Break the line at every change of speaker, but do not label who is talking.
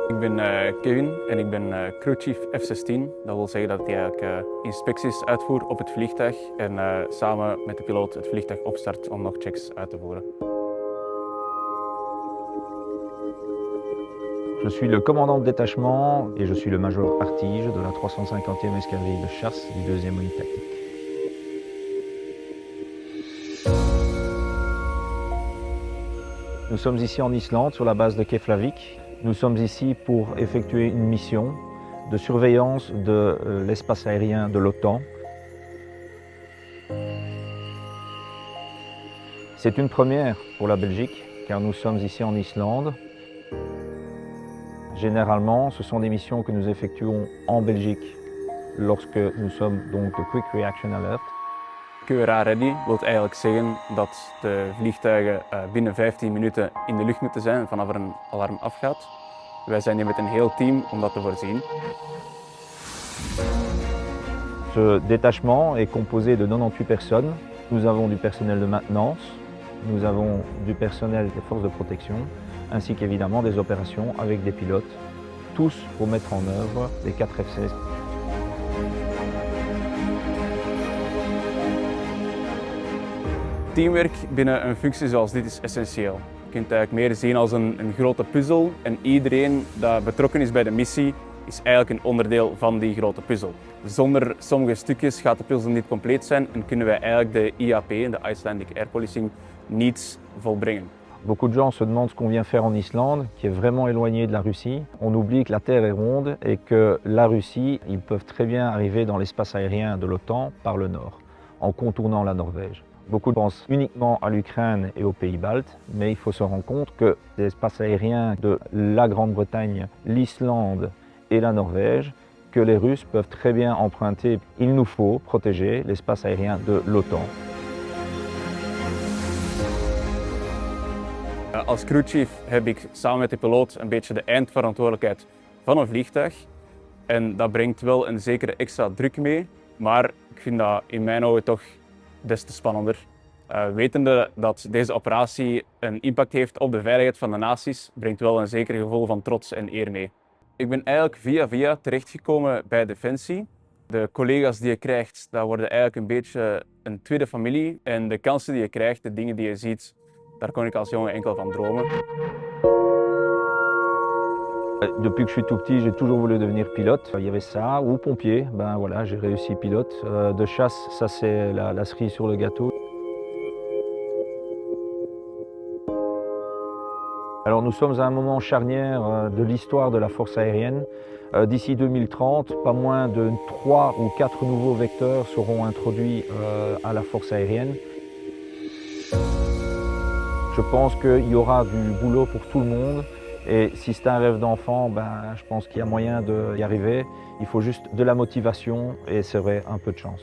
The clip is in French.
Ik ben Kevin en ik ben crewchief F-16. Dat wil zeggen dat ik eigenlijk inspecties uitvoer op het vliegtuig en samen met de piloot het vliegtuig opstart om nog checks uit te voeren.
Je suis le commandant de détachement et je suis le major Artige de la 350e escadrille de chasse du 2e Unité Tactique. Nous sommes ici en Islande sur la base de Keflavik. Nous sommes ici pour effectuer une mission de surveillance de l'espace aérien de l'OTAN. C'est une première pour la Belgique car nous sommes ici en Islande. Généralement, ce sont des missions que nous effectuons en Belgique lorsque nous sommes donc de Quick Reaction Alert.
QRA Ready wil eigenlijk zeggen dat de vliegtuigen binnen 15 minuten in de lucht moeten zijn vanaf er een alarm afgaat. Wij zijn hier met een heel team om dat te voorzien.
Ce détachement est composé de 98 personnes. Nous avons du personnel de maintenance, nous avons du personnel des forces de protection, ainsi qu'évidemment des opérations avec des pilotes, tous pour mettre en œuvre les 4 F-16.
Teamwerk binnen een functie zoals dit is essentieel. Je kunt het eigenlijk meer zien als een grote puzzel en iedereen dat betrokken is bij de missie is eigenlijk een onderdeel van die grote puzzel. Zonder sommige stukjes gaat de puzzel niet compleet zijn en kunnen wij eigenlijk de IAP, de Icelandic Air Policing, niet volbrengen.
Beaucoup de gens se demandent ce qu'on vient faire en Islande, qui est vraiment éloigné de la Russie. On oublie que la Terre est ronde et que la Russie, ils peuvent très bien arriver dans l'espace aérien de l'OTAN par le nord, en contournant la Norvège. Beaucoup pensent uniquement à l'Ukraine et aux pays baltes, mais il faut se rendre compte que l'espace aérien de la Grande-Bretagne, l'Islande et la Norvège, que les Russes peuvent très bien emprunter. Il nous faut protéger l'espace aérien de l'OTAN.
Als crewchief heb ik samen met de piloot een beetje de eindverantwoordelijkheid van een vliegtuig. En dat brengt wel een zekere extra druk mee, maar ik vind dat in mijn ogen toch des te spannender. Wetende dat deze operatie een impact heeft op de veiligheid van de naties, brengt wel een zeker gevoel van trots en eer mee. Ik ben eigenlijk via terechtgekomen bij Defensie. De collega's die je krijgt, dat worden eigenlijk een beetje een tweede familie. En de kansen die je krijgt, de dingen die je ziet, daar kon ik als jongen enkel van dromen.
Depuis que je suis tout petit, j'ai toujours voulu devenir pilote. Il y avait ça, ou pompier. Ben voilà, j'ai réussi pilote. De chasse, ça c'est la cerise sur le gâteau. Alors nous sommes à un moment charnière de l'histoire de la force aérienne. D'ici 2030, pas moins de 3 ou 4 nouveaux vecteurs seront introduits à la force aérienne. Je pense qu'il y aura du boulot pour tout le monde. Et si c'est un rêve d'enfant, ben, je pense qu'il y a moyen d'y arriver. Il faut juste de la motivation et c'est vrai, un peu de chance.